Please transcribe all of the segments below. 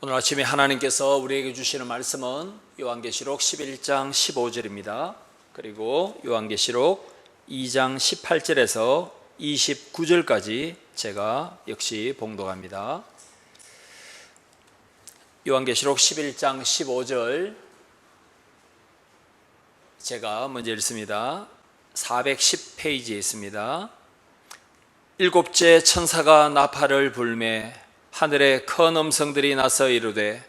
오늘 아침에 하나님께서 우리에게 주시는 말씀은 요한계시록 11장 15절입니다. 그리고 요한계시록 2장 18절에서 29절까지 제가 역시 봉독합니다. 요한계시록 11장 15절 제가 먼저 읽습니다. 410페이지에 있습니다. 일곱째 천사가 나팔을 불매 하늘에 큰 음성들이 나서 이르되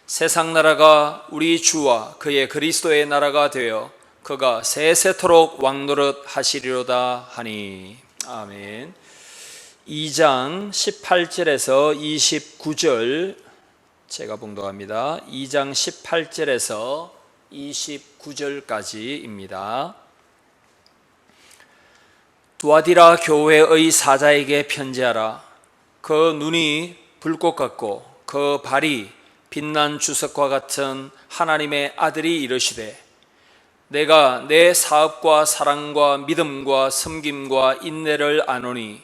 세상 나라가 우리 주와 그의 그리스도의 나라가 되어 그가 세세토록 왕노릇 하시리로다 하니. 아멘. 2장 18절에서 29절 제가 봉독합니다. 2장 18절에서 29절까지입니다. 두아디라 교회의 사자에게 편지하라. 그 눈이 불꽃 같고 그 발이 빛난 주석과 같은 하나님의 아들이 이르시되 내가 내 사업과 사랑과 믿음과 섬김과 인내를 아노니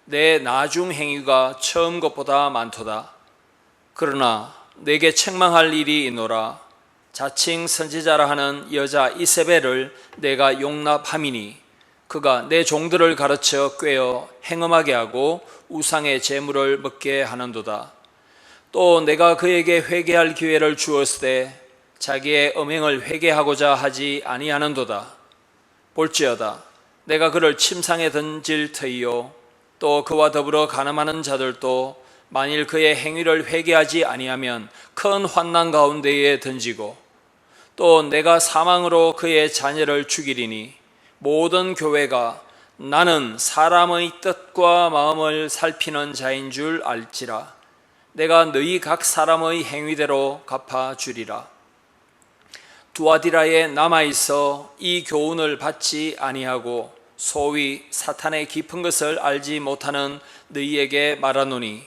내 나중 행위가 처음 것보다 많도다. 그러나 내게 책망할 일이 있노라. 자칭 선지자라 하는 여자 이세벨을 내가 용납함이니 그가 내 종들을 가르쳐 꾀어 행음하게 하고 우상의 제물을 먹게 하는도다. 또 내가 그에게 회개할 기회를 주었을 때 자기의 음행을 회개하고자 하지 아니하는도다. 볼지어다 내가 그를 침상에 던질 터이요 또 그와 더불어 간음하는 자들도 만일 그의 행위를 회개하지 아니하면 큰 환난 가운데에 던지고 또 내가 사망으로 그의 자녀를 죽이리니 모든 교회가 나는 사람의 뜻과 마음을 살피는 자인 줄 알지라. 내가 너희 각 사람의 행위대로 갚아주리라. 두아디라에 남아있어 이 교훈을 받지 아니하고 소위 사탄의 깊은 것을 알지 못하는 너희에게 말하노니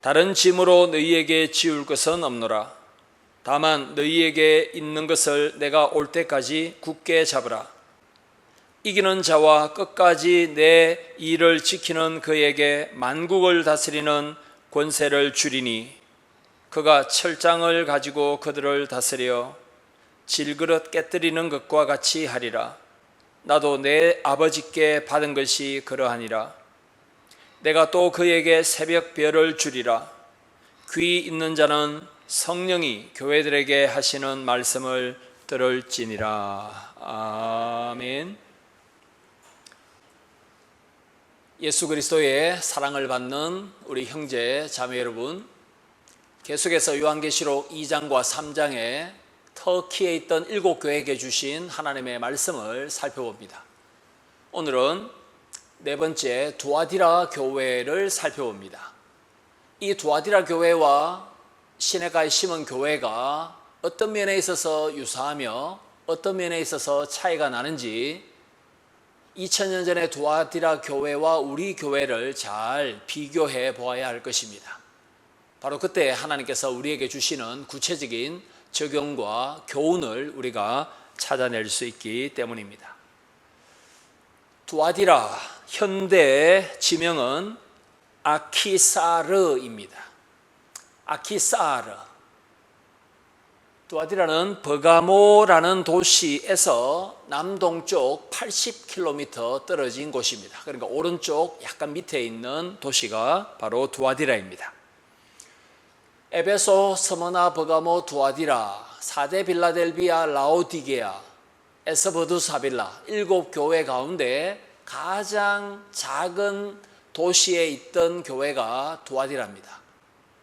다른 짐으로 너희에게 지울 것은 없노라. 다만 너희에게 있는 것을 내가 올 때까지 굳게 잡으라. 이기는 자와 끝까지 내 일을 지키는 그에게 만국을 다스리는 권세를 주리니 그가 철장을 가지고 그들을 다스려 질그릇 깨뜨리는 것과 같이 하리라. 나도 내 아버지께 받은 것이 그러하니라. 내가 또 그에게 새벽 별을 주리라. 귀 있는 자는 성령이 교회들에게 하시는 말씀을 들을지니라. 아멘. 예수 그리스도의 사랑을 받는 우리 형제 자매 여러분, 계속해서 요한계시록 2장과 3장에 터키에 있던 7교회에게 주신 하나님의 말씀을 살펴봅니다. 오늘은 네 번째 두아디라 교회를 살펴봅니다. 이 두아디라 교회와 시내가에 심은 교회가 어떤 면에 있어서 유사하며 어떤 면에 있어서 차이가 나는지 2000년 전의 두아디라 교회와 우리 교회를 잘 비교해 보아야 할 것입니다. 바로 그때 하나님께서 우리에게 주시는 구체적인 적용과 교훈을 우리가 찾아낼 수 있기 때문입니다. 두아디라 현대 지명은 아키사르입니다. 아키사르. 두아디라는 버가모라는 도시에서 남동쪽 80km 떨어진 곳입니다. 그러니까 오른쪽 약간 밑에 있는 도시가 바로 두아디라입니다. 에베소, 스무나, 버가모, 두아디라, 사데 빌라델비아, 라오디게아, 에스버두 사빌라 7교회 가운데 가장 작은 도시에 있던 교회가 두아디라입니다.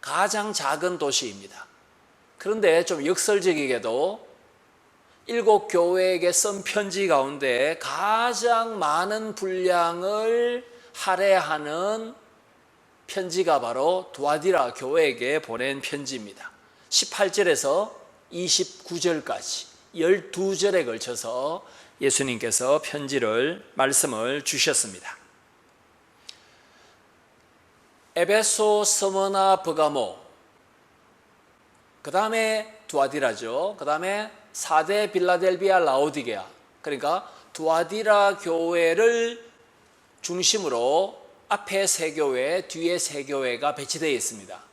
가장 작은 도시입니다. 그런데 좀 역설적이게도 7교회에게 쓴 편지 가운데 가장 많은 분량을 할애하는 편지가 바로 두아디라 교회에게 보낸 편지입니다. 18절에서 29절까지 12절에 걸쳐서 예수님께서 말씀을 주셨습니다. 에베소, 스무나, 버가모, 그 다음에 두아디라죠. 그 다음에 사데 빌라델비아, 라오디게아. 그러니까 두아디라 교회를 중심으로 앞에 세 교회, 뒤에 세 교회가 배치되어 있습니다.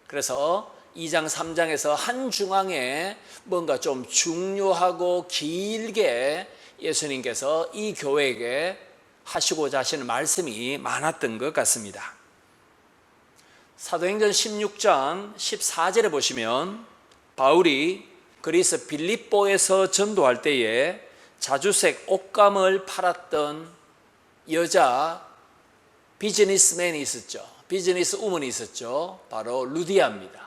그래서 2장 3장에서 한 중앙에 뭔가 좀 중요하고 길게 예수님께서 이 교회에게 하시고자 하시는 말씀이 많았던 것 같습니다. 사도행전 16장 14절에 보시면 바울이 그리스 빌립보에서 전도할 때에 자주색 옷감을 팔았던 여자 비즈니스맨이 있었죠. 비즈니스 우먼이 있었죠. 바로 루디아입니다.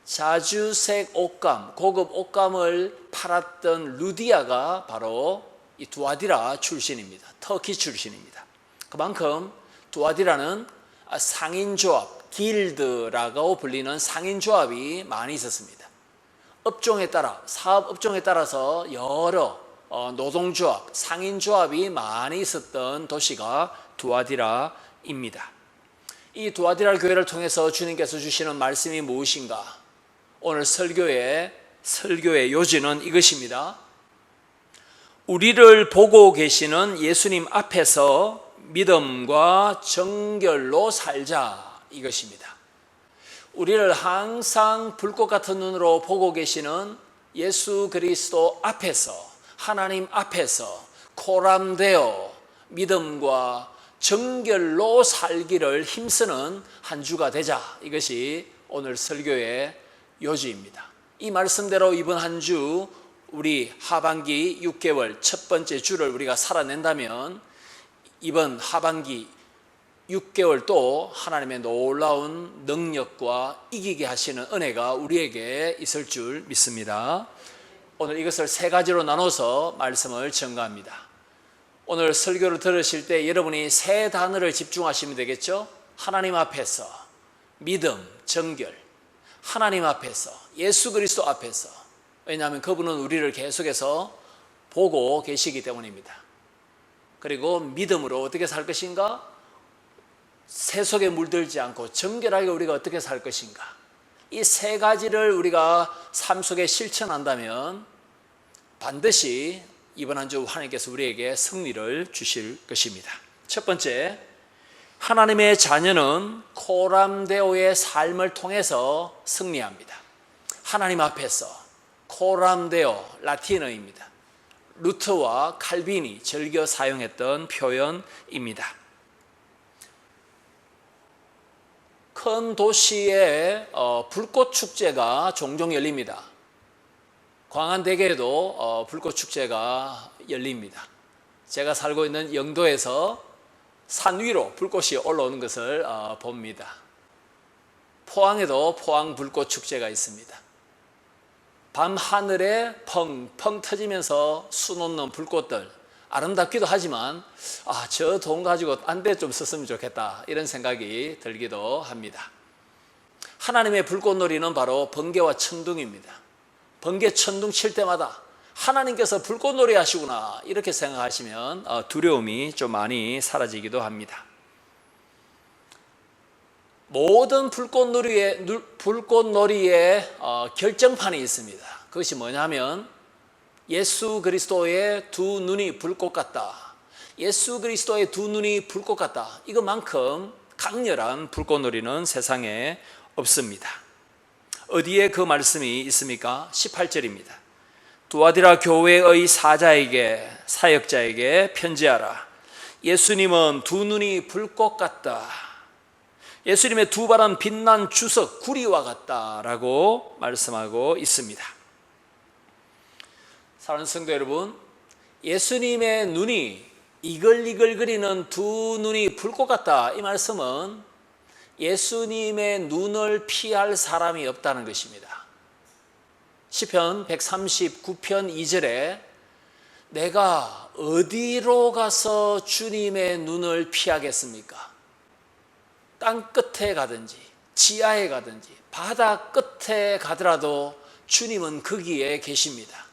자주색 옷감, 고급 옷감을 팔았던 루디아가 바로 이 두아디라 출신입니다. 터키 출신입니다. 그만큼 두아디라는 상인조합, 길드라고 불리는 상인조합이 많이 있었습니다. 업종에 따라, 사업 업종에 따라서 여러 노동조합, 상인조합이 많이 있었던 도시가 두아디라입니다. 이 두아디라 교회를 통해서 주님께서 주시는 말씀이 무엇인가? 오늘 설교의 요지는 이것입니다. 우리를 보고 계시는 예수님 앞에서 믿음과 정결로 살자, 이것입니다. 우리를 항상 불꽃 같은 눈으로 보고 계시는 예수 그리스도 앞에서, 하나님 앞에서 코람되어 믿음과 정결로 살기를 힘쓰는 한 주가 되자, 이것이 오늘 설교의 요지입니다. 이 말씀대로 이번 한 주 우리 하반기 6개월 첫 번째 주를 우리가 살아낸다면 이번 하반기 6개월 또 하나님의 놀라운 능력과 이기게 하시는 은혜가 우리에게 있을 줄 믿습니다. 오늘 이것을 세 가지로 나눠서 말씀을 전가합니다. 오늘 설교를 들으실 때 여러분이 세 단어를 집중하시면 되겠죠? 하나님 앞에서, 믿음, 정결. 하나님 앞에서, 예수 그리스도 앞에서. 왜냐하면 그분은 우리를 계속해서 보고 계시기 때문입니다. 그리고 믿음으로 어떻게 살 것인가? 세속에 물들지 않고 정결하게 우리가 어떻게 살 것인가? 이 세 가지를 우리가 삶 속에 실천한다면 반드시 이번 한 주 하나님께서 우리에게 승리를 주실 것입니다. 첫 번째, 하나님의 자녀는 코람데오의 삶을 통해서 승리합니다. 하나님 앞에서, 코람데오, 라틴어입니다. 루터와 칼빈이 즐겨 사용했던 표현입니다. 큰 도시에 불꽃 축제가 종종 열립니다. 광안대교에도 불꽃 축제가 열립니다. 제가 살고 있는 영도에서 산 위로 불꽃이 올라오는 것을 봅니다. 포항에도 포항 불꽃 축제가 있습니다. 밤 하늘에 펑펑 터지면서 수놓는 불꽃들, 아름답기도 하지만 저 돈 가지고 딴 데 좀 썼으면 좋겠다, 이런 생각이 들기도 합니다. 하나님의 불꽃놀이는 바로 번개와 천둥입니다. 번개 천둥 칠 때마다 하나님께서 불꽃놀이 하시구나, 이렇게 생각하시면 두려움이 좀 많이 사라지기도 합니다. 모든 불꽃놀이의 결정판이 있습니다. 그것이 뭐냐면 예수 그리스도의 두 눈이 불꽃 같다. 예수 그리스도의 두 눈이 불꽃 같다. 이것만큼 강렬한 불꽃놀이는 세상에 없습니다. 어디에 그 말씀이 있습니까? 18절입니다. 두아디라 교회의 사역자에게 편지하라. 예수님은 두 눈이 불꽃 같다. 예수님의 두 발은 빛난 주석 구리와 같다라고 말씀하고 있습니다. 사랑하는 성도 여러분, 예수님의 눈이 이글이글거리는 두 눈이 불꽃 같다, 이 말씀은 예수님의 눈을 피할 사람이 없다는 것입니다. 시편 139편 2절에 내가 어디로 가서 주님의 눈을 피하겠습니까? 땅 끝에 가든지 지하에 가든지 바다 끝에 가더라도 주님은 거기에 계십니다.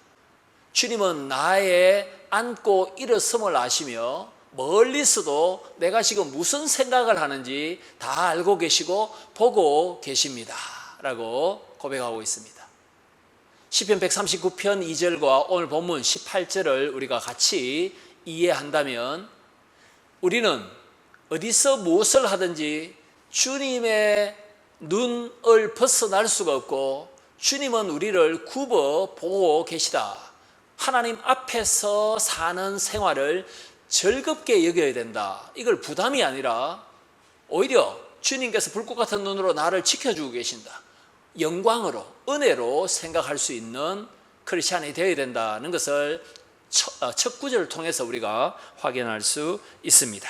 주님은 나의 앉고 일어섬을 아시며 멀리서도 내가 지금 무슨 생각을 하는지 다 알고 계시고 보고 계십니다 라고 고백하고 있습니다. 시편 139편 2절과 오늘 본문 18절을 우리가 같이 이해한다면 우리는 어디서 무엇을 하든지 주님의 눈을 벗어날 수가 없고 주님은 우리를 굽어 보고 계시다. 하나님 앞에서 사는 생활을 즐겁게 여겨야 된다. 이걸 부담이 아니라 오히려 주님께서 불꽃 같은 눈으로 나를 지켜주고 계신다. 영광으로, 은혜로 생각할 수 있는 크리스찬이 되어야 된다는 것을 첫 구절을 통해서 우리가 확인할 수 있습니다.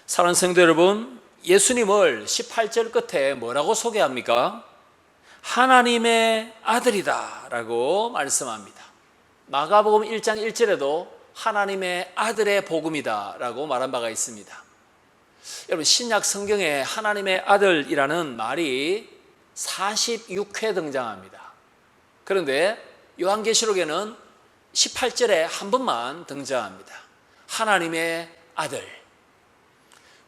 사랑하는 성도 여러분, 예수님을 18절 끝에 뭐라고 소개합니까? 하나님의 아들이다 라고 말씀합니다. 마가복음 1장 1절에도 하나님의 아들의 복음이다 라고 말한 바가 있습니다. 여러분, 신약 성경에 하나님의 아들이라는 말이 46회 등장합니다. 그런데 요한계시록에는 18절에 한 번만 등장합니다. 하나님의 아들.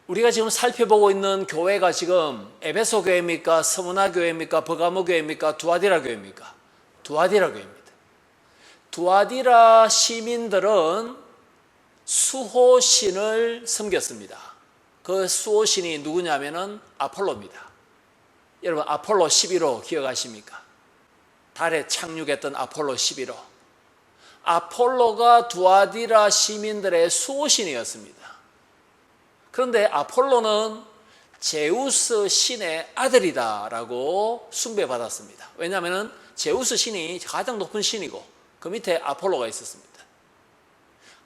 우리가 지금 살펴보고 있는 교회가 지금 에베소 교회입니까? 스무나 교회입니까? 버가모 교회입니까? 두아디라 교회입니까? 두아디라 교회입니다. 두아디라 시민들은 수호신을 섬겼습니다. 그 수호신이 누구냐면은 아폴로입니다. 여러분, 아폴로 11호 기억하십니까? 달에 착륙했던 아폴로 11호. 아폴로가 두아디라 시민들의 수호신이었습니다. 그런데 아폴로는 제우스 신의 아들이다라고 숭배받았습니다. 왜냐하면 제우스 신이 가장 높은 신이고 그 밑에 아폴로가 있었습니다.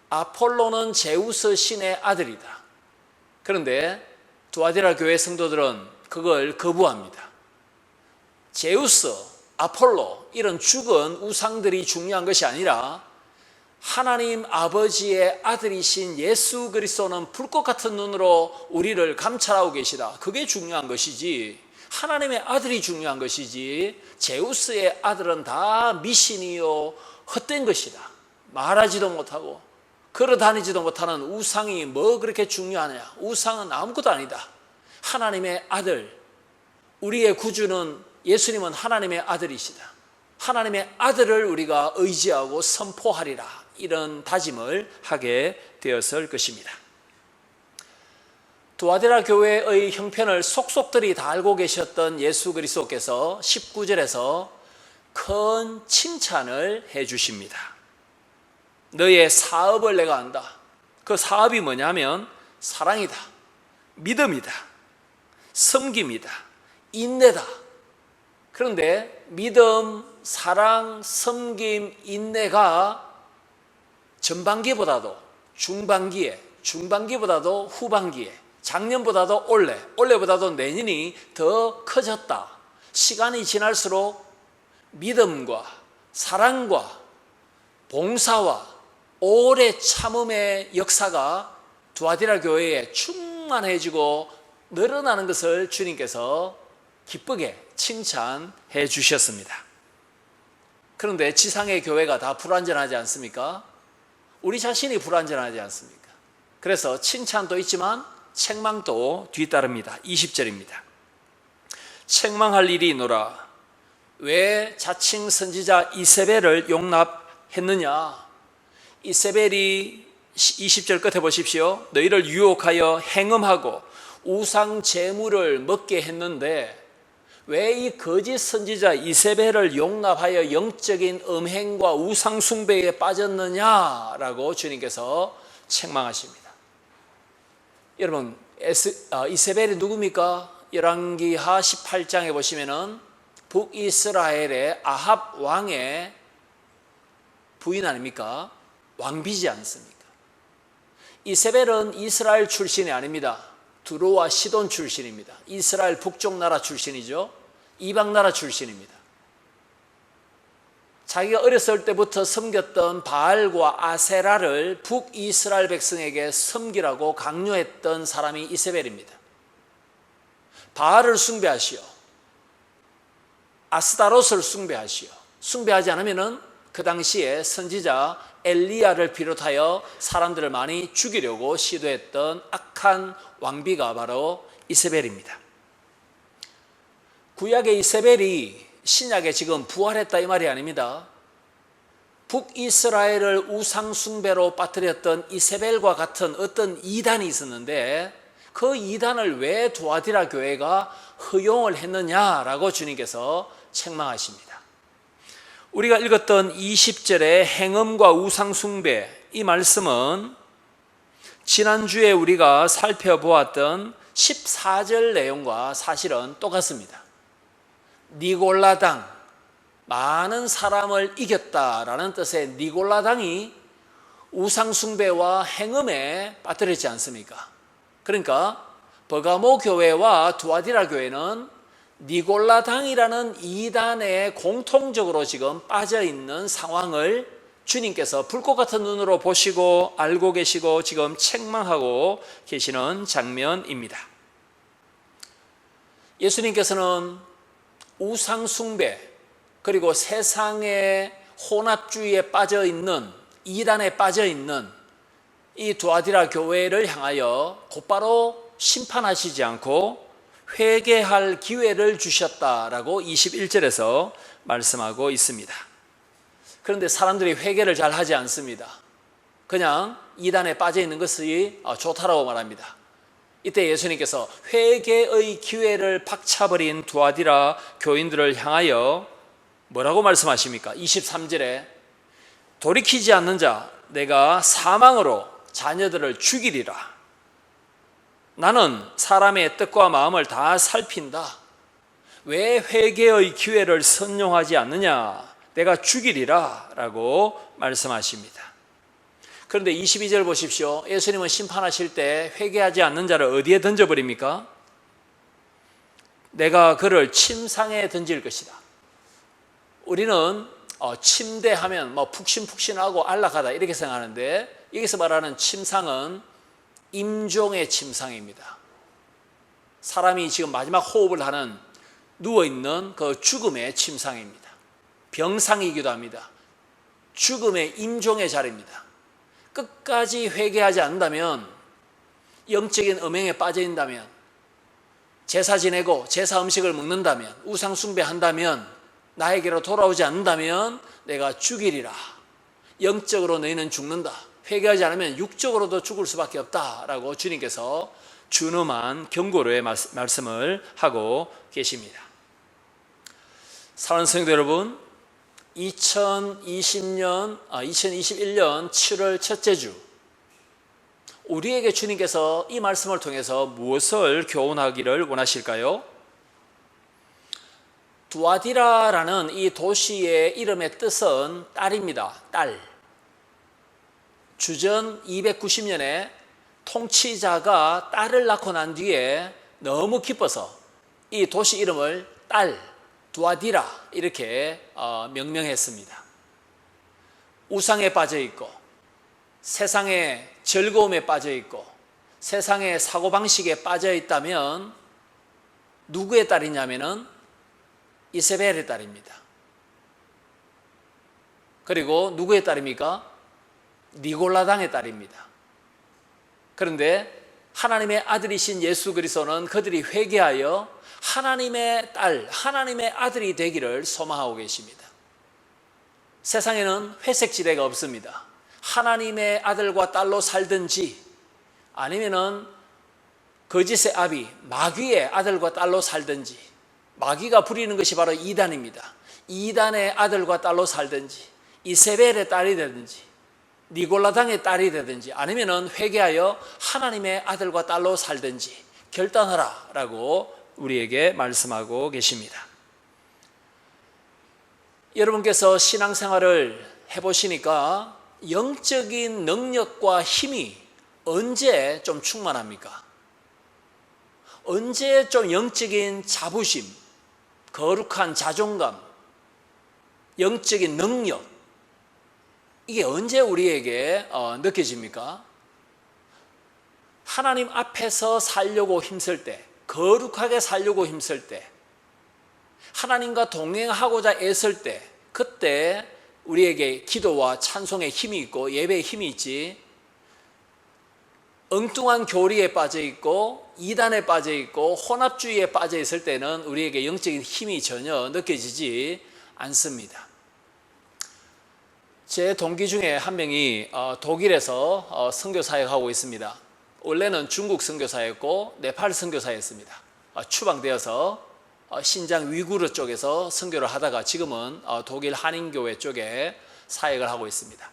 아폴로는 제우스 신의 아들이다. 그런데 두아디라 교회 성도들은 그걸 거부합니다. 제우스, 아폴로 이런 죽은 우상들이 중요한 것이 아니라 하나님 아버지의 아들이신 예수 그리스도는 불꽃 같은 눈으로 우리를 감찰하고 계시다. 그게 중요한 것이지, 하나님의 아들이 중요한 것이지, 제우스의 아들은 다 미신이요 헛된 것이다. 말하지도 못하고 걸어다니지도 못하는 우상이 뭐 그렇게 중요하냐. 우상은 아무것도 아니다. 하나님의 아들, 우리의 구주는, 예수님은 하나님의 아들이시다. 하나님의 아들을 우리가 의지하고 선포하리라. 이런 다짐을 하게 되었을 것입니다. 두아디라 교회의 형편을 속속들이 다 알고 계셨던 예수 그리스도께서 19절에서 큰 칭찬을 해 주십니다. 너의 사업을 내가 안다. 그 사업이 뭐냐면 사랑이다, 믿음이다, 섬김이다, 인내다. 그런데 믿음, 사랑, 섬김, 인내가 전반기보다도 중반기에, 중반기보다도 후반기에, 작년보다도 올해보다도 내년이 더 커졌다. 시간이 지날수록 믿음과 사랑과 봉사와 오래 참음의 역사가 두아디라 교회에 충만해지고 늘어나는 것을 주님께서 기쁘게 칭찬해 주셨습니다. 그런데 지상의 교회가 다 불완전하지 않습니까? 우리 자신이 불완전하지 않습니까? 그래서 칭찬도 있지만 책망도 뒤따릅니다. 20절입니다. 책망할 일이 있노라. 왜 자칭 선지자 이세벨을 용납했느냐? 이세벨이 20절 끝에 보십시오. 너희를 유혹하여 행음하고 우상 제물을 먹게 했는데 왜 이 거짓 선지자 이세벨을 용납하여 영적인 음행과 우상 숭배에 빠졌느냐라고 주님께서 책망하십니다. 여러분, 이세벨이 누굽니까? 열왕기하 18장에 보시면은 북이스라엘의 아합 왕의 부인 아닙니까? 왕비지 않습니까? 이세벨은 이스라엘 출신이 아닙니다. 두로와 시돈 출신입니다. 이스라엘 북쪽 나라 출신이죠. 이방 나라 출신입니다. 자기가 어렸을 때부터 섬겼던 바알과 아세라를 북이스라엘 백성에게 섬기라고 강요했던 사람이 이세벨입니다. 바알을 숭배하시오, 아스타롯을 숭배하시오. 숭배하지 않으면은 그 당시에 선지자 엘리야를 비롯하여 사람들을 많이 죽이려고 시도했던 악한 왕비가 바로 이세벨입니다. 구약의 이세벨이 신약에 지금 부활했다 이 말이 아닙니다. 북이스라엘을 우상 숭배로 빠뜨렸던 이세벨과 같은 어떤 이단이 있었는데 그 이단을 왜 두아디라 교회가 허용을 했느냐라고 주님께서 책망하십니다. 우리가 읽었던 20절의 행음과 우상숭배, 이 말씀은 지난주에 우리가 살펴보았던 14절 내용과 사실은 똑같습니다. 니골라당, 많은 사람을 이겼다라는 뜻의 니골라당이 우상숭배와 행음에 빠뜨렸지 않습니까? 그러니까 버가모 교회와 두아디라 교회는 니골라당이라는 이단에 공통적으로 지금 빠져있는 상황을 주님께서 불꽃 같은 눈으로 보시고 알고 계시고 지금 책망하고 계시는 장면입니다. 예수님께서는 우상숭배 그리고 세상의 혼합주의에 빠져있는 이단에 빠져있는 이 두아디라 교회를 향하여 곧바로 심판하시지 않고 회개할 기회를 주셨다라고 21절에서 말씀하고 있습니다. 그런데 사람들이 회개를 잘 하지 않습니다. 그냥 이단에 빠져있는 것이 좋다라고 말합니다. 이때 예수님께서 회개의 기회를 박차버린 두아디라 교인들을 향하여 뭐라고 말씀하십니까? 23절에 돌이키지 않는 자 내가 사망으로 자녀들을 죽이리라. 나는 사람의 뜻과 마음을 다 살핀다. 왜 회개의 기회를 선용하지 않느냐? 내가 죽이리라 라고 말씀하십니다. 그런데 22절 보십시오. 예수님은 심판하실 때 회개하지 않는 자를 어디에 던져버립니까? 내가 그를 침상에 던질 것이다. 우리는 침대하면 푹신푹신하고 안락하다 이렇게 생각하는데 여기서 말하는 침상은 임종의 침상입니다. 사람이 지금 마지막 호흡을 하는 누워있는 그 죽음의 침상입니다. 병상이기도 합니다. 죽음의 임종의 자리입니다. 끝까지 회개하지 않는다면, 영적인 음행에 빠져있다면, 제사 지내고 제사 음식을 먹는다면, 우상 숭배한다면, 나에게로 돌아오지 않는다면 내가 죽이리라. 영적으로 너희는 죽는다. 회개하지 않으면 육적으로도 죽을 수밖에 없다라고 주님께서 준엄한 경고로의 말씀을 하고 계십니다. 사랑하는 성도 여러분, 2021년 7월 첫째 주, 우리에게 주님께서 이 말씀을 통해서 무엇을 교훈하기를 원하실까요? 두아디라라는 이 도시의 이름의 뜻은 딸입니다. 딸. 주전 290년에 통치자가 딸을 낳고 난 뒤에 너무 기뻐서 이 도시 이름을 딸, 두아디라 이렇게 명명했습니다. 우상에 빠져있고 세상의 즐거움에 빠져있고 세상의 사고방식에 빠져있다면 누구의 딸이냐면은 이세벨의 딸입니다. 그리고 누구의 딸입니까? 니골라당의 딸입니다. 그런데 하나님의 아들이신 예수 그리스도는 그들이 회개하여 하나님의 딸, 하나님의 아들이 되기를 소망하고 계십니다. 세상에는 회색지대가 없습니다. 하나님의 아들과 딸로 살든지 아니면은 거짓의 아비, 마귀의 아들과 딸로 살든지, 마귀가 부리는 것이 바로 이단입니다. 이단의 아들과 딸로 살든지, 이세벨의 딸이 되든지, 니골라당의 딸이 되든지, 아니면은 회개하여 하나님의 아들과 딸로 살든지 결단하라 라고 우리에게 말씀하고 계십니다. 여러분께서 신앙생활을 해보시니까 영적인 능력과 힘이 언제 좀 충만합니까? 언제 좀 영적인 자부심, 거룩한 자존감, 영적인 능력, 이게 언제 우리에게 느껴집니까? 하나님 앞에서 살려고 힘쓸 때, 거룩하게 살려고 힘쓸 때, 하나님과 동행하고자 애쓸 때, 그때 우리에게 기도와 찬송의 힘이 있고 예배의 힘이 있지, 엉뚱한 교리에 빠져있고 이단에 빠져있고 혼합주의에 빠져있을 때는 우리에게 영적인 힘이 전혀 느껴지지 않습니다. 제 동기 중에 한 명이 독일에서 선교 사역하고 있습니다. 원래는 중국 선교사였고 네팔 선교사였습니다. 추방되어서 신장 위구르 쪽에서 선교를 하다가 지금은 독일 한인교회 쪽에 사역을 하고 있습니다.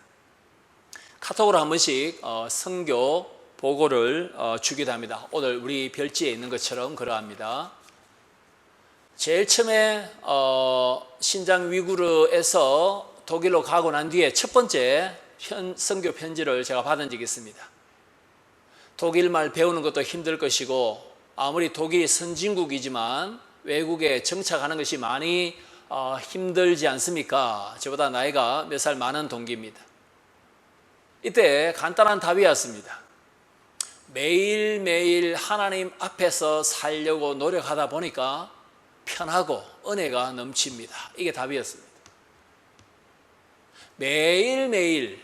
카톡으로 한 번씩 선교 보고를 주기도 합니다. 오늘 우리 별지에 있는 것처럼 그러합니다. 제일 처음에 신장 위구르에서 독일로 가고 난 뒤에 첫 번째 선교 편지를 제가 받은 적이 있습니다. 독일말 배우는 것도 힘들 것이고 아무리 독일이 선진국이지만 외국에 정착하는 것이 많이 힘들지 않습니까? 저보다 나이가 몇 살 많은 동기입니다. 이때 간단한 답이 왔습니다. 매일매일 하나님 앞에서 살려고 노력하다 보니까 편하고 은혜가 넘칩니다. 이게 답이었습니다. 매일매일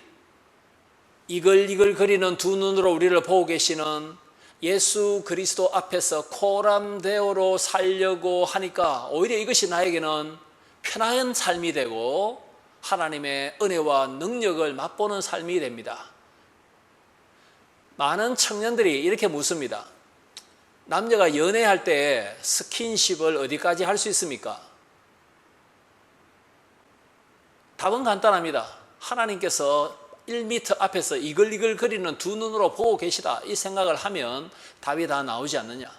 이글이글거리는 두 눈으로 우리를 보고 계시는 예수 그리스도 앞에서 코람데오로 살려고 하니까 오히려 이것이 나에게는 편안한 삶이 되고 하나님의 은혜와 능력을 맛보는 삶이 됩니다. 많은 청년들이 이렇게 묻습니다. 남녀가 연애할 때 스킨십을 어디까지 할 수 있습니까? 답은 간단합니다. 하나님께서 1m 앞에서 이글이글거리는 두 눈으로 보고 계시다 이 생각을 하면 답이 다 나오지 않느냐.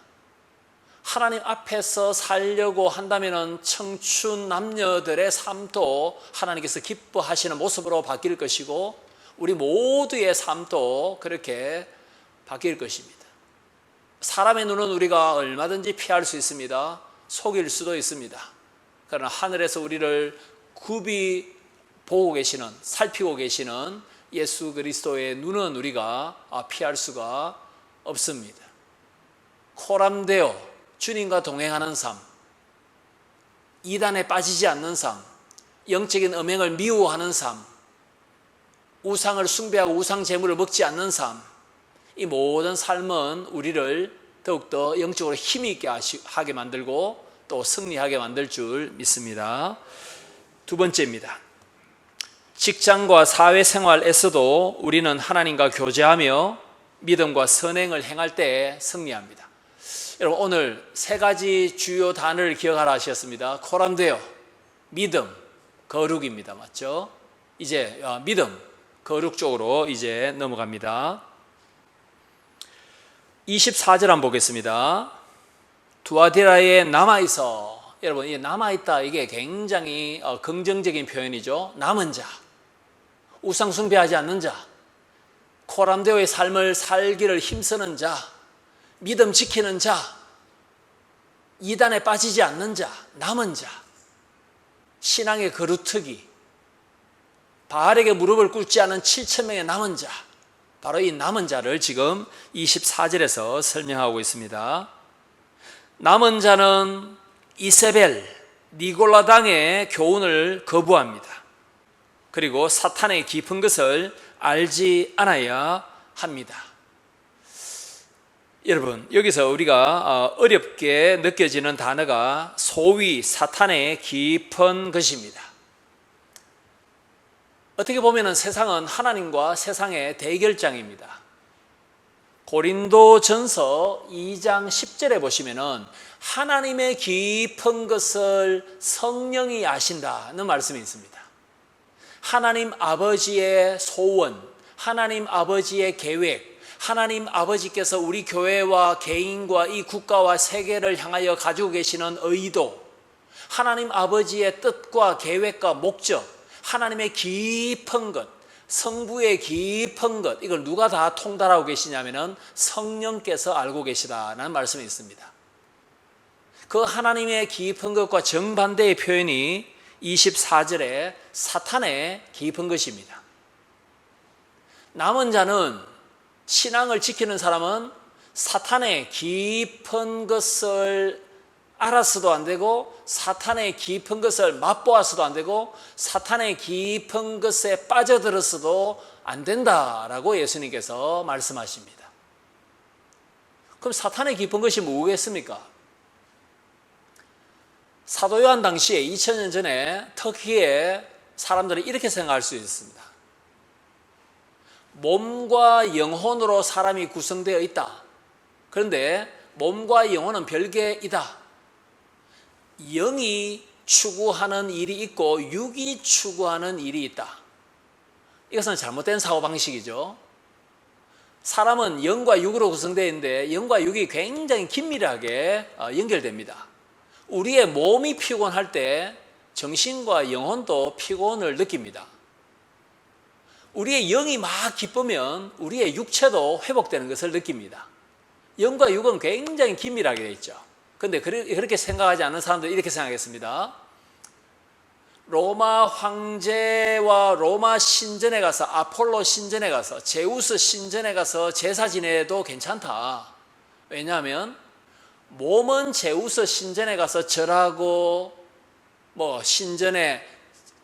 하나님 앞에서 살려고 한다면 청춘 남녀들의 삶도 하나님께서 기뻐하시는 모습으로 바뀔 것이고 우리 모두의 삶도 그렇게 바뀔 것입니다. 사람의 눈은 우리가 얼마든지 피할 수 있습니다. 속일 수도 있습니다. 그러나 하늘에서 우리를 굽이 보고 계시는, 살피고 계시는 예수 그리스도의 눈은 우리가 피할 수가 없습니다. 코람데오, 주님과 동행하는 삶, 이단에 빠지지 않는 삶, 영적인 음행을 미워하는 삶, 우상을 숭배하고 우상 제물을 먹지 않는 삶, 이 모든 삶은 우리를 더욱더 영적으로 힘이 있게 하게 만들고 또 승리하게 만들 줄 믿습니다. 두 번째입니다. 직장과 사회생활에서도 우리는 하나님과 교제하며 믿음과 선행을 행할 때 승리합니다. 여러분 오늘 세 가지 주요 단어를 기억하라 하셨습니다. 코람데오, 믿음, 거룩입니다. 맞죠? 이제 믿음, 거룩 쪽으로 이제 넘어갑니다. 24절 한번 보겠습니다. 두아디라에 남아있어. 여러분 이 남아있다 이게 굉장히 긍정적인 표현이죠. 남은 자, 우상 숭배하지 않는 자, 코람데오의 삶을 살기를 힘쓰는 자, 믿음 지키는 자, 이단에 빠지지 않는 자, 남은 자, 신앙의 거루트기, 바알에게 무릎을 꿇지 않은 7,000명의 남은 자, 바로 이 남은 자를 지금 24절에서 설명하고 있습니다. 남은 자는 이세벨, 니골라당의 교훈을 거부합니다. 그리고 사탄의 깊은 것을 알지 않아야 합니다. 여러분 여기서 우리가 어렵게 느껴지는 단어가 소위 사탄의 깊은 것입니다. 어떻게 보면 세상은 하나님과 세상의 대결장입니다. 고린도전서 2장 10절에 보시면 하나님의 깊은 것을 성령이 아신다는 말씀이 있습니다. 하나님 아버지의 소원, 하나님 아버지의 계획, 하나님 아버지께서 우리 교회와 개인과 이 국가와 세계를 향하여 가지고 계시는 의도, 하나님 아버지의 뜻과 계획과 목적, 하나님의 깊은 것, 성부의 깊은 것, 이걸 누가 다 통달하고 계시냐면 성령께서 알고 계시다는 말씀이 있습니다. 그 하나님의 깊은 것과 정반대의 표현이 24절에 사탄의 깊은 것입니다. 남은 자는 신앙을 지키는 사람은 사탄의 깊은 것을 알아서도 안 되고 사탄의 깊은 것을 맛보아서도 안 되고 사탄의 깊은 것에 빠져들어서도 안 된다라고 예수님께서 말씀하십니다. 그럼 사탄의 깊은 것이 뭐겠습니까? 사도 요한 당시에 2000년 전에 터키의 사람들은 이렇게 생각할 수 있습니다. 몸과 영혼으로 사람이 구성되어 있다. 그런데 몸과 영혼은 별개이다. 영이 추구하는 일이 있고 육이 추구하는 일이 있다. 이것은 잘못된 사고방식이죠. 사람은 영과 육으로 구성되어 있는데 영과 육이 굉장히 긴밀하게 연결됩니다. 우리의 몸이 피곤할 때 정신과 영혼도 피곤을 느낍니다. 우리의 영이 막 기쁘면 우리의 육체도 회복되는 것을 느낍니다. 영과 육은 굉장히 긴밀하게 되어 있죠. 그런데 그렇게 생각하지 않는 사람들은 이렇게 생각했습니다. 로마 황제와 로마 신전에 가서, 아폴로 신전에 가서, 제우스 신전에 가서 제사 지내도 괜찮다. 왜냐하면 몸은 제우스 신전에 가서 절하고 신전에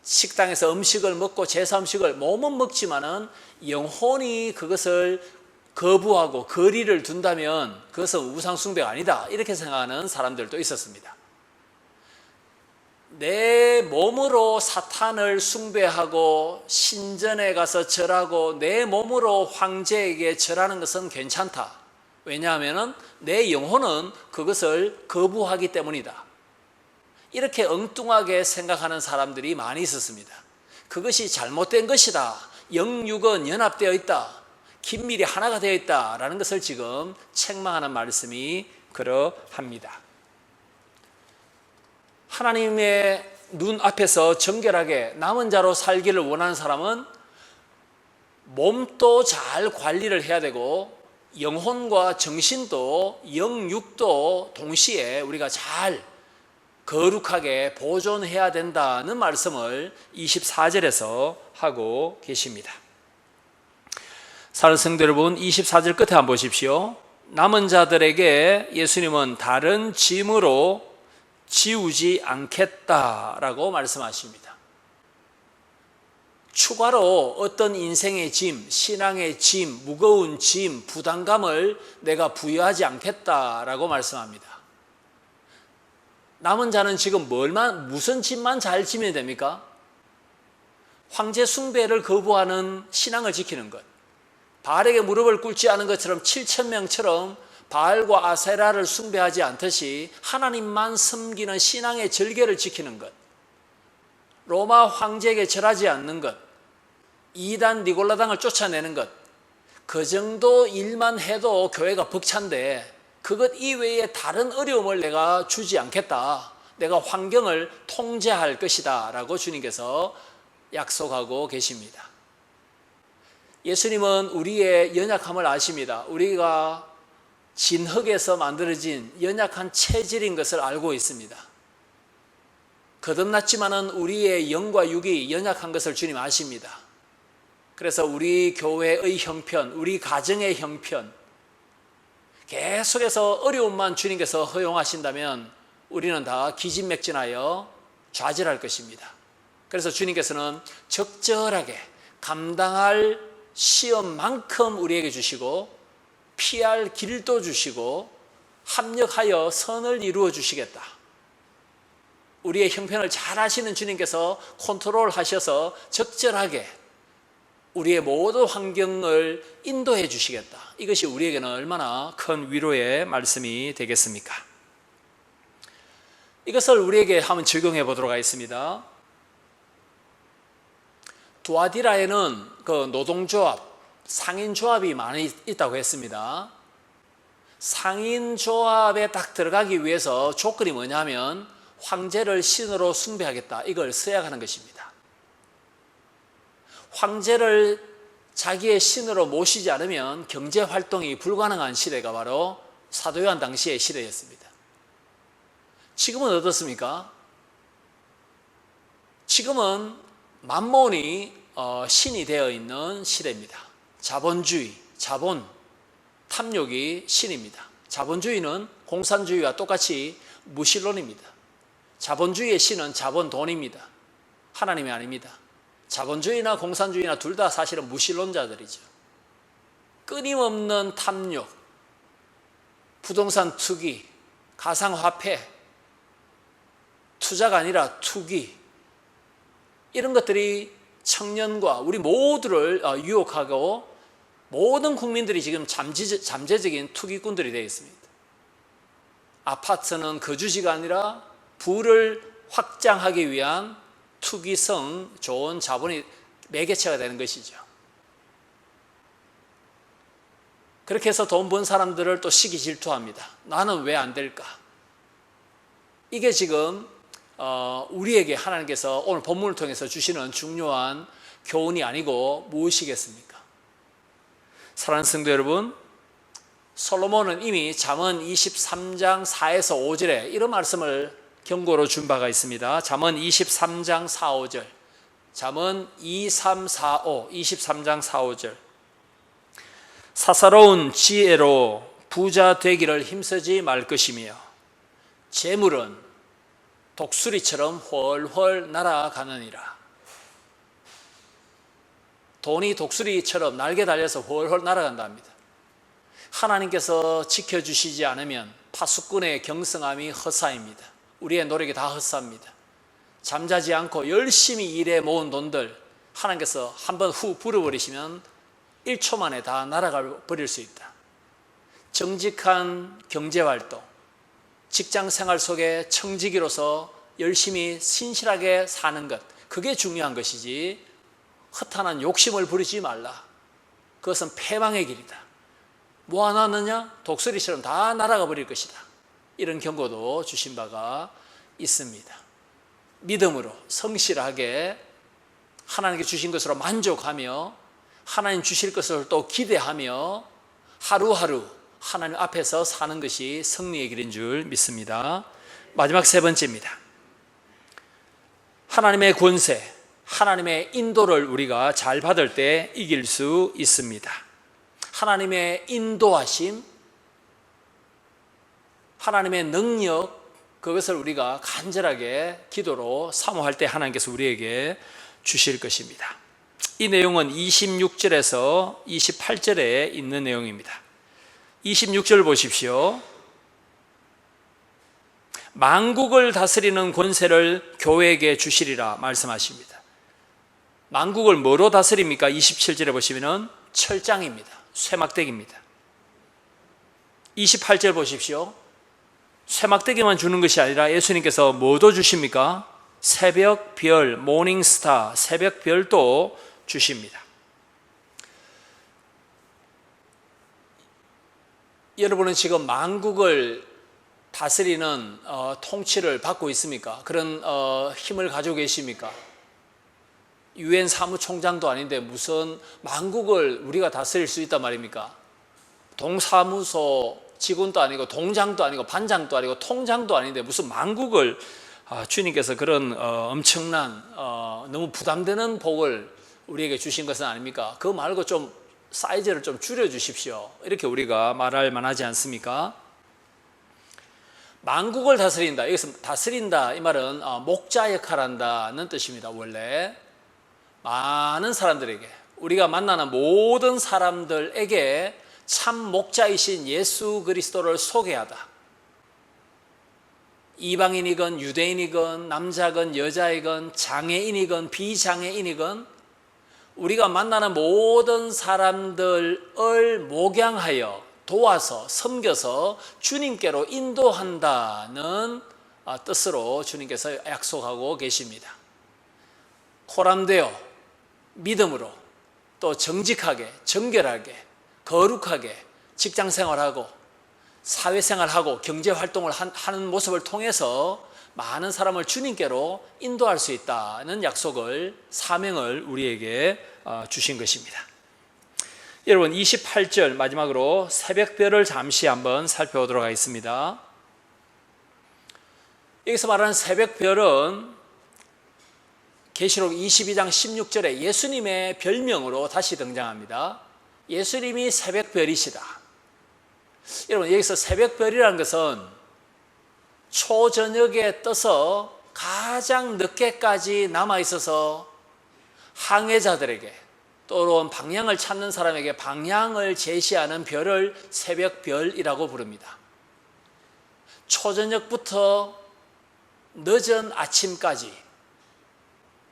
식당에서 음식을 먹고 제사 음식을 몸은 먹지만은 영혼이 그것을 거부하고 거리를 둔다면 그것은 우상 숭배가 아니다. 이렇게 생각하는 사람들도 있었습니다. 내 몸으로 사탄을 숭배하고 신전에 가서 절하고 내 몸으로 황제에게 절하는 것은 괜찮다. 왜냐하면 내 영혼은 그것을 거부하기 때문이다. 이렇게 엉뚱하게 생각하는 사람들이 많이 있었습니다. 그것이 잘못된 것이다. 영육은 연합되어 있다. 긴밀히 하나가 되어 있다라는 것을 지금 책망하는 말씀이 그러합니다. 하나님의 눈 앞에서 정결하게 남은 자로 살기를 원하는 사람은 몸도 잘 관리를 해야 되고 영혼과 정신도 영육도 동시에 우리가 잘 거룩하게 보존해야 된다는 말씀을 24절에서 하고 계십니다. 사랑하는 성도 여러분, 24절 끝에 한번 보십시오. 남은 자들에게 예수님은 다른 짐으로 지우지 않겠다라고 말씀하십니다. 추가로 어떤 인생의 짐, 신앙의 짐, 무거운 짐, 부담감을 내가 부여하지 않겠다라고 말씀합니다. 남은 자는 지금 무슨 짐만 잘 지면 됩니까? 황제 숭배를 거부하는 신앙을 지키는 것, 바알에게 무릎을 꿇지 않은 것처럼 7,000명처럼 바알과 아세라를 숭배하지 않듯이 하나님만 섬기는 신앙의 절개를 지키는 것, 로마 황제에게 절하지 않는 것, 이단 니골라당을 쫓아내는 것, 그 정도 일만 해도 교회가 벅찬데 그것 이외에 다른 어려움을 내가 주지 않겠다. 내가 환경을 통제할 것이다 라고 주님께서 약속하고 계십니다. 예수님은 우리의 연약함을 아십니다. 우리가 진흙에서 만들어진 연약한 체질인 것을 알고 있습니다. 거듭났지만은 우리의 영과 육이 연약한 것을 주님 아십니다. 그래서 우리 교회의 형편, 우리 가정의 형편, 계속해서 어려움만 주님께서 허용하신다면 우리는 다 기진맥진하여 좌절할 것입니다. 그래서 주님께서는 적절하게 감당할 시험만큼 우리에게 주시고 피할 길도 주시고 합력하여 선을 이루어 주시겠다. 우리의 형편을 잘 아시는 주님께서 컨트롤 하셔서 적절하게 우리의 모든 환경을 인도해 주시겠다. 이것이 우리에게는 얼마나 큰 위로의 말씀이 되겠습니까? 이것을 우리에게 한번 적용해 보도록 하겠습니다. 두아디라에는 그 노동조합, 상인조합이 많이 있다고 했습니다. 상인조합에 딱 들어가기 위해서 조건이 뭐냐면 황제를 신으로 숭배하겠다. 이걸 서약하는 것입니다. 황제를 자기의 신으로 모시지 않으면 경제활동이 불가능한 시대가 바로 사도 요한 당시의 시대였습니다. 지금은 어떻습니까? 지금은 만몬이 신이 되어 있는 시대입니다. 자본주의, 자본, 탐욕이 신입니다. 자본주의는 공산주의와 똑같이 무신론입니다. 자본주의의 신은 자본, 돈입니다. 하나님이 아닙니다. 자본주의나 공산주의나 둘 다 사실은 무신론자들이죠. 끊임없는 탐욕, 부동산 투기, 가상화폐, 투자가 아니라 투기, 이런 것들이 청년과 우리 모두를 유혹하고 모든 국민들이 지금 잠재적인 투기꾼들이 되어 있습니다. 아파트는 거주지가 아니라 부를 확장하기 위한 투기성 좋은 자본이 매개체가 되는 것이죠. 그렇게 해서 돈 번 사람들을 또 시기 질투합니다. 나는 왜 안 될까? 이게 지금 우리에게 하나님께서 오늘 본문을 통해서 주시는 중요한 교훈이 아니고 무엇이겠습니까? 사랑하는 성도 여러분, 솔로몬은 이미 잠언 23장 4에서 5절에 이런 말씀을 경고로 준 바가 있습니다. 잠언 23장 4, 5절. 잠언 2, 3, 4, 5, 23장 4, 5절. 사사로운 지혜로 부자 되기를 힘쓰지 말 것이며 재물은 독수리처럼 훨훨 날아가느니라. 돈이 독수리처럼 날개 달려서 훨훨 날아간다 합니다. 하나님께서 지켜주시지 않으면 파수꾼의 경성함이 허사입니다. 우리의 노력이 다 헛사입니다. 잠자지 않고 열심히 일해 모은 돈들 하나님께서 한번 후 불어버리시면 1초 만에 다 날아가 버릴 수 있다. 정직한 경제활동, 직장생활 속에 청지기로서 열심히 신실하게 사는 것, 그게 중요한 것이지 허탄한 욕심을 부리지 말라. 그것은 패망의 길이다. 모아놨느냐? 독수리처럼 다 날아가 버릴 것이다. 이런 경고도 주신 바가 있습니다. 믿음으로 성실하게 하나님께 주신 것으로 만족하며 하나님 주실 것을 또 기대하며 하루하루 하나님 앞에서 사는 것이 승리의 길인 줄 믿습니다. 마지막 세 번째입니다. 하나님의 권세, 하나님의 인도를 우리가 잘 받을 때 이길 수 있습니다. 하나님의 인도하심, 하나님의 능력, 그것을 우리가 간절하게 기도로 사모할 때 하나님께서 우리에게 주실 것입니다. 이 내용은 26절에서 28절에 있는 내용입니다. 26절 보십시오. 만국을 다스리는 권세를 교회에게 주시리라 말씀하십니다. 만국을 뭐로 다스립니까? 27절에 보시면 철장입니다. 쇠막대기입니다. 28절 보십시오. 쇠막대기만 주는 것이 아니라 예수님께서 뭐도 주십니까? 새벽 별, 모닝스타, 새벽 별도 주십니다. 여러분은 지금 만국을 다스리는 통치를 받고 있습니까? 그런 힘을 가지고 계십니까? 유엔 사무총장도 아닌데 무슨 만국을 우리가 다스릴 수 있단 말입니까? 동사무소 직원도 아니고 동장도 아니고 반장도 아니고 통장도 아닌데 무슨 만국을 주님께서 그런 엄청난 너무 부담되는 복을 우리에게 주신 것은 아닙니까? 그거 말고 좀 사이즈를 좀 줄여 주십시오. 이렇게 우리가 말할 만하지 않습니까? 만국을 다스린다. 여기서 다스린다 이 말은 목자 역할한다는 뜻입니다. 원래 많은 사람들에게, 우리가 만나는 모든 사람들에게 참 목자이신 예수 그리스도를 소개하다. 이방인이건 유대인이건 남자건 여자이건 장애인이건 비장애인이건 우리가 만나는 모든 사람들을 목양하여 도와서 섬겨서 주님께로 인도한다는 뜻으로 주님께서 약속하고 계십니다. 코람되어 믿음으로 또 정직하게 정결하게 거룩하게 직장생활하고 사회생활하고 경제활동을 하는 모습을 통해서 많은 사람을 주님께로 인도할 수 있다는 약속을, 사명을 우리에게 주신 것입니다. 여러분 28절 마지막으로 새벽별을 잠시 한번 살펴보도록 하겠습니다. 여기서 말하는 새벽별은 계시록 22장 16절에 예수님의 별명으로 다시 등장합니다. 예수님이 새벽별이시다. 여러분 여기서 새벽별이라는 것은 초저녁에 떠서 가장 늦게까지 남아있어서 항해자들에게 또는 방향을 찾는 사람에게 방향을 제시하는 별을 새벽별이라고 부릅니다. 초저녁부터 늦은 아침까지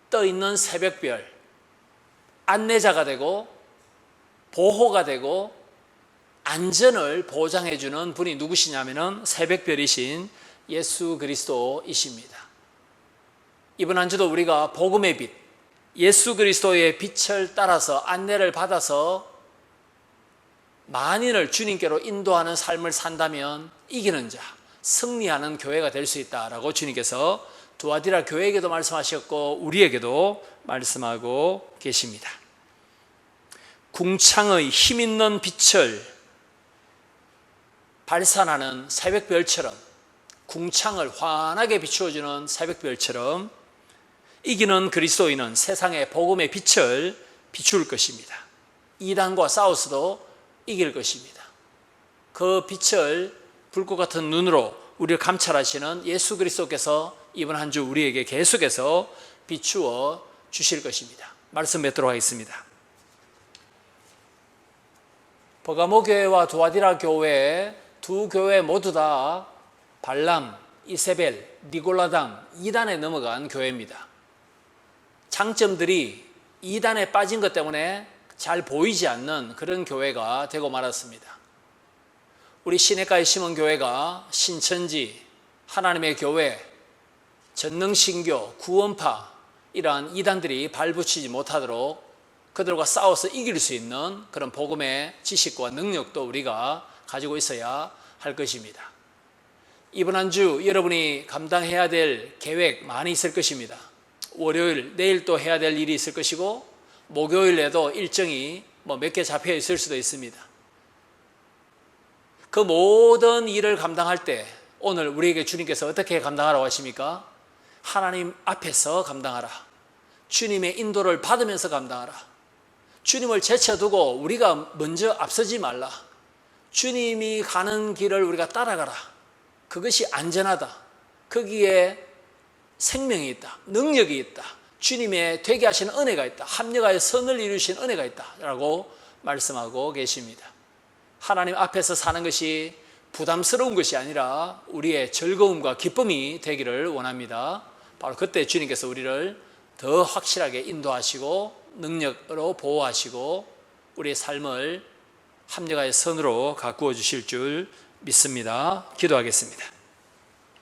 떠있는 새벽별, 안내자가 되고 보호가 되고 안전을 보장해 주는 분이 누구시냐면은 새벽별이신 예수 그리스도이십니다. 이번 한 주도 우리가 복음의 빛, 예수 그리스도의 빛을 따라서 안내를 받아서 만인을 주님께로 인도하는 삶을 산다면 이기는 자, 승리하는 교회가 될 수 있다라고 주님께서 두아디라 교회에게도 말씀하셨고 우리에게도 말씀하고 계십니다. 궁창의 힘있는 빛을 발산하는 새벽별처럼, 궁창을 환하게 비추어주는 새벽별처럼 이기는 그리스도인은 세상의 복음의 빛을 비출 것입니다. 이단과 싸워서도 이길 것입니다. 그 빛을 불꽃 같은 눈으로 우리를 감찰하시는 예수 그리스도께서 이번 한 주 우리에게 계속해서 비추어 주실 것입니다. 말씀 맺도록 하겠습니다. 버가모 교회와 두아디라 교회 두 교회 모두 다 발람, 이세벨, 니골라당, 이단에 넘어간 교회입니다. 장점들이 이단에 빠진 것 때문에 잘 보이지 않는 그런 교회가 되고 말았습니다. 우리 시냇가에 심은 교회가 신천지, 하나님의 교회, 전능신교, 구원파 이러한 이단들이 발붙이지 못하도록 그들과 싸워서 이길 수 있는 그런 복음의 지식과 능력도 우리가 가지고 있어야 할 것입니다. 이번 한 주 여러분이 감당해야 될 계획 많이 있을 것입니다. 월요일, 내일 또 해야 될 일이 있을 것이고 목요일에도 일정이 몇 개 잡혀 있을 수도 있습니다. 그 모든 일을 감당할 때 오늘 우리에게 주님께서 어떻게 감당하라고 하십니까? 하나님 앞에서 감당하라. 주님의 인도를 받으면서 감당하라. 주님을 제쳐두고 우리가 먼저 앞서지 말라. 주님이 가는 길을 우리가 따라가라. 그것이 안전하다. 거기에 생명이 있다. 능력이 있다. 주님의 되게 하시는 은혜가 있다. 합력하여 선을 이루신 은혜가 있다 라고 말씀하고 계십니다. 하나님 앞에서 사는 것이 부담스러운 것이 아니라 우리의 즐거움과 기쁨이 되기를 원합니다. 바로 그때 주님께서 우리를 더 확실하게 인도하시고 능력으로 보호하시고 우리의 삶을 합력하여 선으로 가꾸어 주실 줄 믿습니다. 기도하겠습니다.